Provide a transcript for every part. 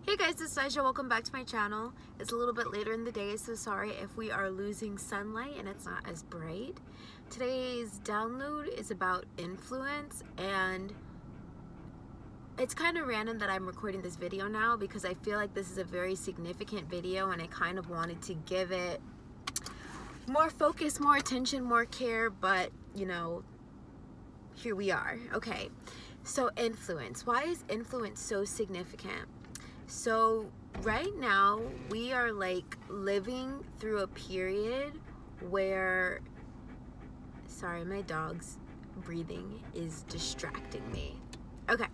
Hey guys, it's Saija. Welcome back to my channel. It's a little bit later in the day, so sorry if we are losing sunlight and it's not as bright. Today's download is about influence, and it's kind of random that I'm recording this video now because I feel like this is a very significant video and I kind of wanted to give it more focus, more attention, more care, but you know, here we are. Okay, so influence. Why is influence so significant? So right now we are like living through a period where, sorry, my dog's breathing is distracting me. Okay.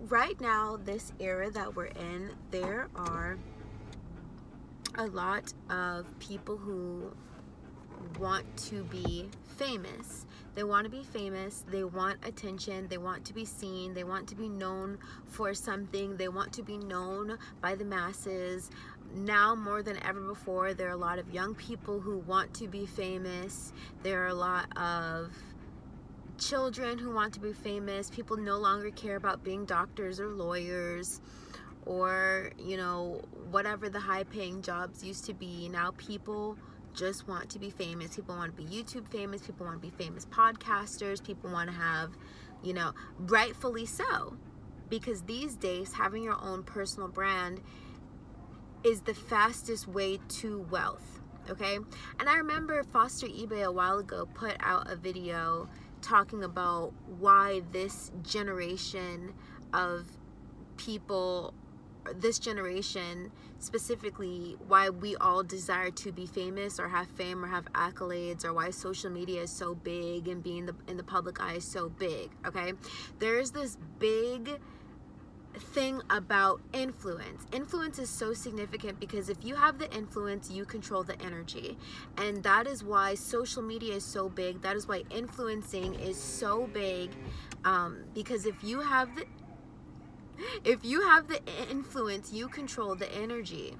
Right now, this era that we're in, there are a lot of people who want to be famous. They want to be famous, they want attention, they want to be seen, they want to be known for something, they want to be known by the masses. Now more than ever before, there are a lot of young people who want to be famous. There are a lot of children who want to be famous. People no longer care about being doctors or lawyers or, you know, whatever the high-paying jobs used to be. Now people just want to be famous. People want to be YouTube famous. People want to be famous podcasters. People want to have, you know, rightfully so, because these days having your own personal brand is the fastest way to wealth. Okay, and I remember Foster eBay a while ago put out a video talking about why this generation of people, this generation specifically, why we all desire to be famous or have fame or have accolades, or why social media is so big and being in the public eye is so big. Okay, there's this big thing about influence. Influence is so significant because if you have the influence, you control the energy, and that is why social media is so big. That is why influencing is so big, because if you have the influence, you control the energy.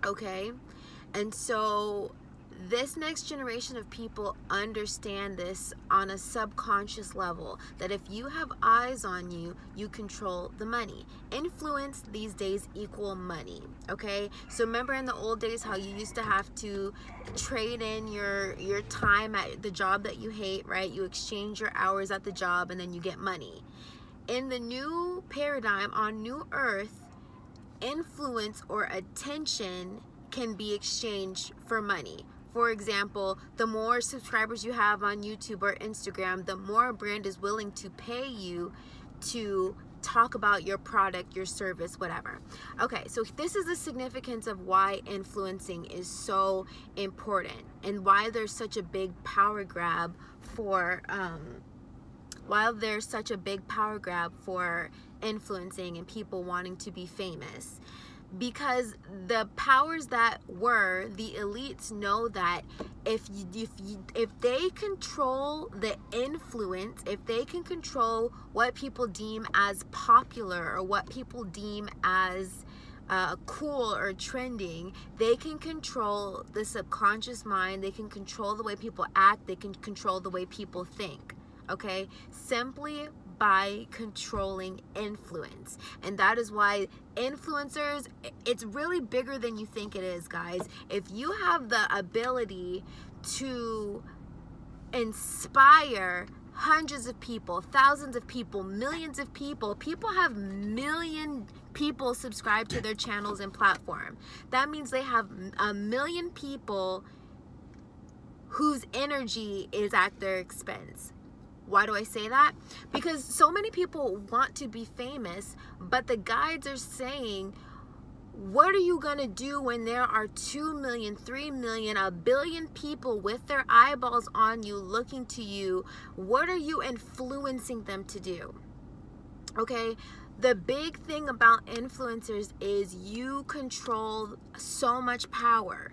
Okay, and so this next generation of people understand this on a subconscious level, that if you have eyes on you, you control the money. Influence these days equal money. Okay, so remember in the old days how you used to have to trade in your time at the job that you hate, right? You exchange your hours at the job and then you get money. In the new paradigm on New Earth, influence or attention can be exchanged for money. For example, the more subscribers you have on YouTube or Instagram, the more a brand is willing to pay you to talk about your product, your service, whatever. Okay, so this is the significance of why influencing is so important and why there's such a big power grab for influencing and people wanting to be famous. Because the powers that were, the elites, know that if they control the influence, if they can control what people deem as popular or what people deem as cool or trending, they can control the subconscious mind, they can control the way people act, they can control the way people think. Okay, simply by controlling influence. And that is why influencers, it's really bigger than you think it is, guys. If you have the ability to inspire hundreds of people, thousands of people, millions of people, people have million people subscribe to their channels and platform. That means they have a million people whose energy is at their expense. Why do I say that? Because so many people want to be famous, but the guides are saying, what are you gonna do when there are 2 million, 3 million, a billion people with their eyeballs on you, looking to you? What are you influencing them to do? Okay, the big thing about influencers is you control so much power.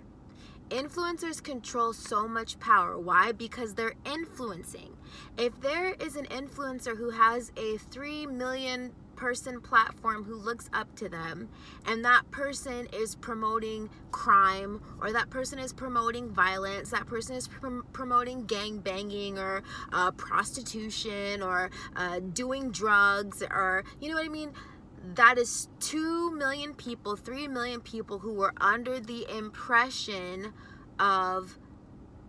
Influencers control so much power. Why? Because they're influencing. If there is an influencer who has a 3 million person platform who looks up to them, and that person is promoting crime, or that person is promoting violence, that person is promoting gang banging, or prostitution, or doing drugs, or you know what I mean, that is 2 million people, 3 million people who were under the impression of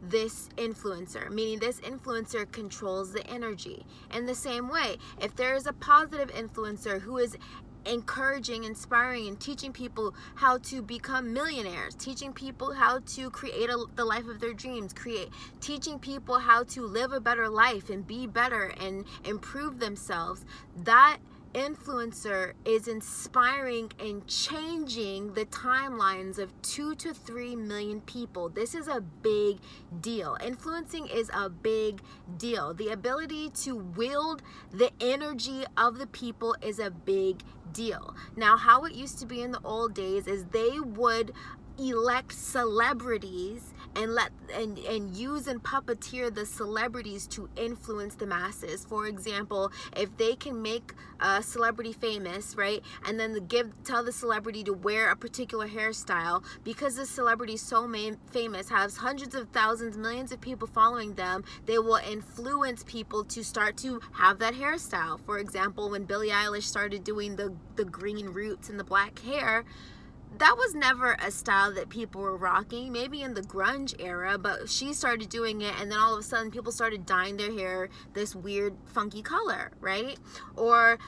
this influencer, meaning this influencer controls the energy. In the same way, if there is a positive influencer who is encouraging, inspiring, and teaching people how to become millionaires, teaching people how to create the life of their dreams, teaching people how to live a better life and be better and improve themselves, that influencer is inspiring and changing the timelines of 2 to 3 million people. This is a big deal. Influencing is a big deal. The ability to wield the energy of the people is a big deal. Now, how it used to be in the old days is they would elect celebrities and use and puppeteer the celebrities to influence the masses. For example, if they can make a celebrity famous, right, and then tell the celebrity to wear a particular hairstyle, because the celebrity is so famous, has hundreds of thousands, millions of people following them, they will influence people to start to have that hairstyle. For example, when Billie Eilish started doing the green roots and the black hair, that was never a style that people were rocking, maybe in the grunge era, but she started doing it, and then all of a sudden people started dyeing their hair this weird funky color, right? Or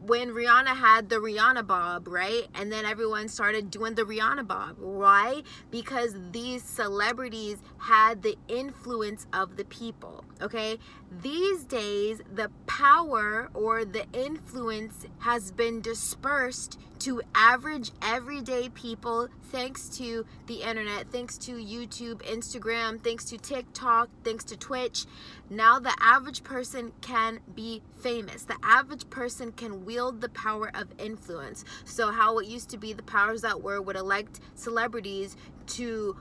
when Rihanna had the Rihanna bob, right? And then everyone started doing the Rihanna bob. Why? Because these celebrities had the influence of the people, okay? These days, the power or the influence has been dispersed to average everyday people thanks to the internet, thanks to YouTube, Instagram, thanks to TikTok, thanks to Twitch. Now the average person can be famous. The average person can wield the power of influence. So how it used to be, the powers that were would elect celebrities to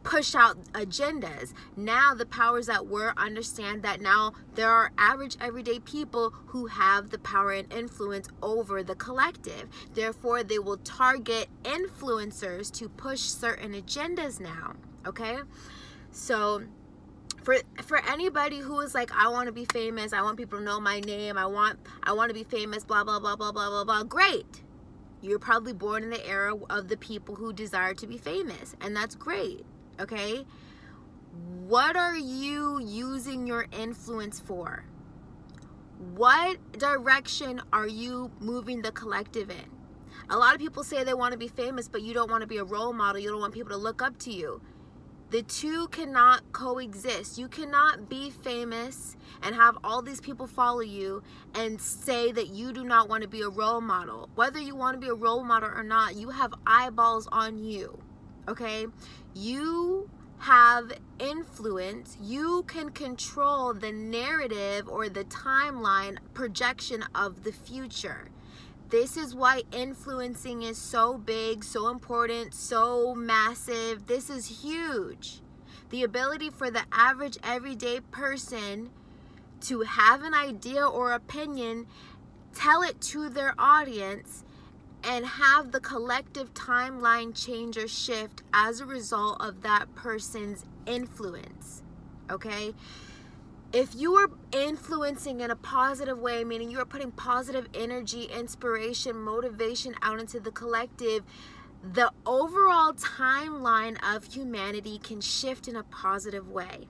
push out agendas. Now the powers that were understand that now there are average everyday people who have the power and influence over the collective. Therefore, they will target influencers to push certain agendas now, okay? So for anybody who is like, I want to be famous, I want people to know my name, I want to be famous, blah blah blah blah blah blah blah, great. You're probably born in the era of the people who desire to be famous, and that's great. Okay, what are you using your influence for? What direction are you moving the collective in? A lot of people say they want to be famous, but you don't want to be a role model. You don't want people to look up to you. The two cannot coexist. You cannot be famous and have all these people follow you and say that you do not want to be a role model. Whether you want to be a role model or not, you have eyeballs on you. Okay, you have influence. You can control the narrative or the timeline projection of the future. This is why influencing is so big, so important, so massive. This is huge. The ability for the average everyday person to have an idea or opinion, tell it to their audience, and have the collective timeline change or shift as a result of that person's influence, okay? If you are influencing in a positive way, meaning you are putting positive energy, inspiration, motivation out into the collective, the overall timeline of humanity can shift in a positive way.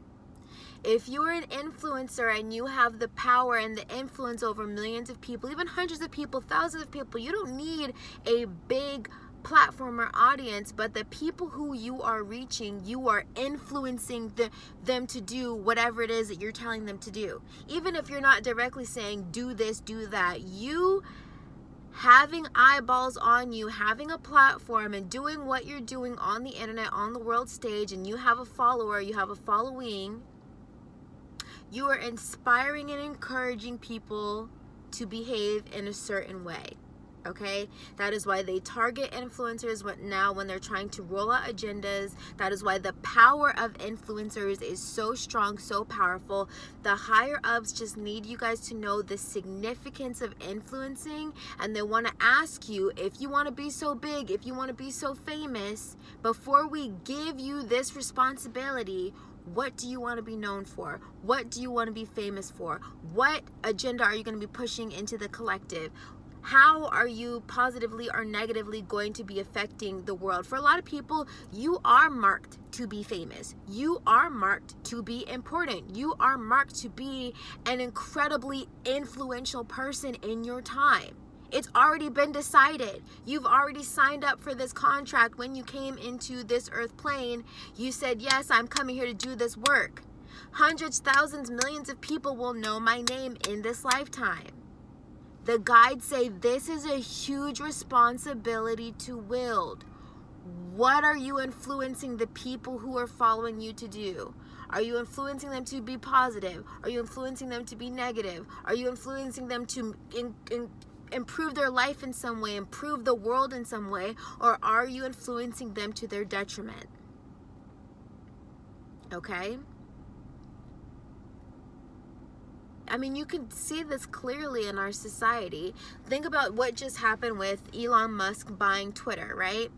If you're an influencer and you have the power and the influence over millions of people, even hundreds of people, thousands of people, you don't need a big platform or audience, but the people who you are reaching, you are influencing them to do whatever it is that you're telling them to do. Even if you're not directly saying, do this, do that, you having eyeballs on you, having a platform and doing what you're doing on the internet, on the world stage, and you have a follower, you have a following, you are inspiring and encouraging people to behave in a certain way, Okay, that is why they target influencers now when they're trying to roll out agendas. That is why the power of influencers is so strong, so powerful. The higher ups just need you guys to know the significance of influencing, and they want to ask you, if you want to be so big, if you want to be so famous, before we give you this responsibility, what do you want to be known for? What do you want to be famous for? What agenda are you going to be pushing into the collective? How are you positively or negatively going to be affecting the world? For a lot of people, you are marked to be famous. You are marked to be important. You are marked to be an incredibly influential person in your time. It's already been decided. You've already signed up for this contract when you came into this earth plane. You said, yes, I'm coming here to do this work. Hundreds, thousands, millions of people will know my name in this lifetime. The guides say this is a huge responsibility to wield. What are you influencing the people who are following you to do? Are you influencing them to be positive? Are you influencing them to be negative? Are you influencing them to improve their life in some way, improve the world in some way? Or are you influencing them to their detriment? Okay? I mean, you can see this clearly in our society. Think about what just happened with Elon Musk buying Twitter, right?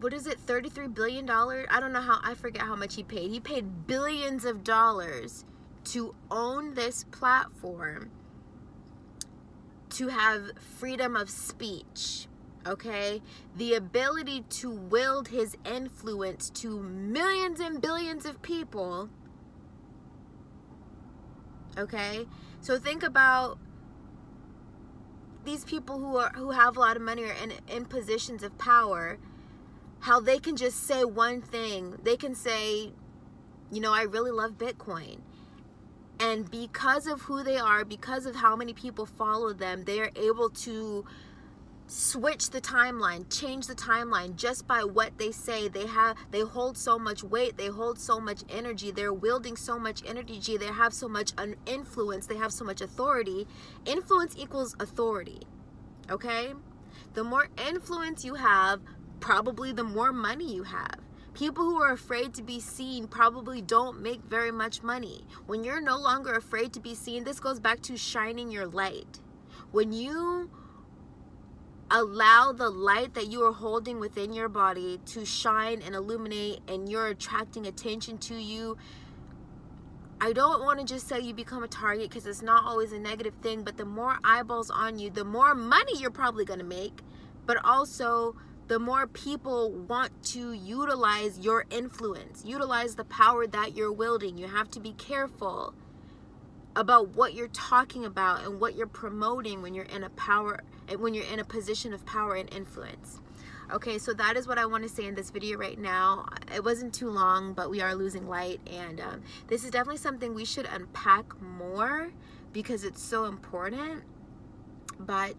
What is it, $33 billion? I don't know how, I forget how much he paid. He paid billions of dollars to own this platform, to have freedom of speech, okay? The ability to wield his influence to millions and billions of people. Okay, so think about these people who have a lot of money or in positions of power, how they can just say one thing. They can say, you know, I really love Bitcoin. And because of who they are, because of how many people follow them, they are able to switch the timeline, change the timeline just by what they say. They hold so much weight, they hold so much energy, they're wielding so much energy, they have so much influence, they have so much authority. Influence equals authority. Okay? The more influence you have, probably the more money you have. People who are afraid to be seen probably don't make very much money. When you're no longer afraid to be seen, this goes back to shining your light. When you allow the light that you are holding within your body to shine and illuminate, and you're attracting attention to you, I don't want to just say you become a target, because it's not always a negative thing, but the more eyeballs on you, the more money you're probably going to make, but also the more people want to utilize your influence, utilize the power that you're wielding. You have to be careful about what you're talking about and what you're promoting when you're in a position of power and influence. Okay, so that is what I want to say in this video right now. It wasn't too long, but we are losing light, and this is definitely something we should unpack more because it's so important. But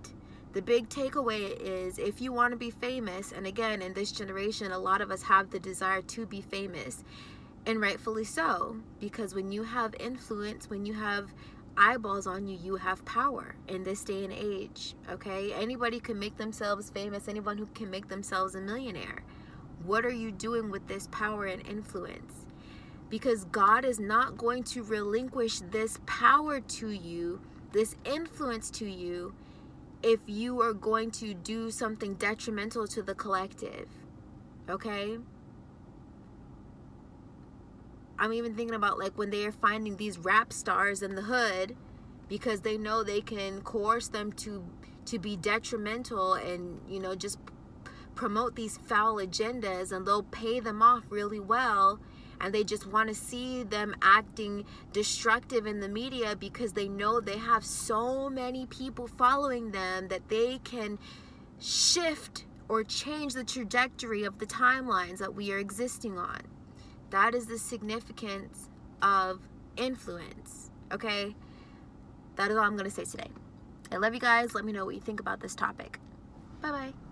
the big takeaway is, if you want to be famous, and again, in this generation, a lot of us have the desire to be famous, and rightfully so, because when you have influence, when you have eyeballs on you, you have power in this day and age. Okay, anybody can make themselves famous, anyone who can make themselves a millionaire. What are you doing with this power and influence? Because God is not going to relinquish this power to you, this influence to you, if you are going to do something detrimental to the collective. Okay, I'm even thinking about like when they are finding these rap stars in the hood, because they know they can coerce them to be detrimental and, you know, just promote these foul agendas, and they'll pay them off really well, and they just want to see them acting destructive in the media because they know they have so many people following them that they can shift or change the trajectory of the timelines that we are existing on. That is the significance of influence. Okay, that is all I'm going to say today. I love you guys. Let me know what you think about this topic. Bye bye.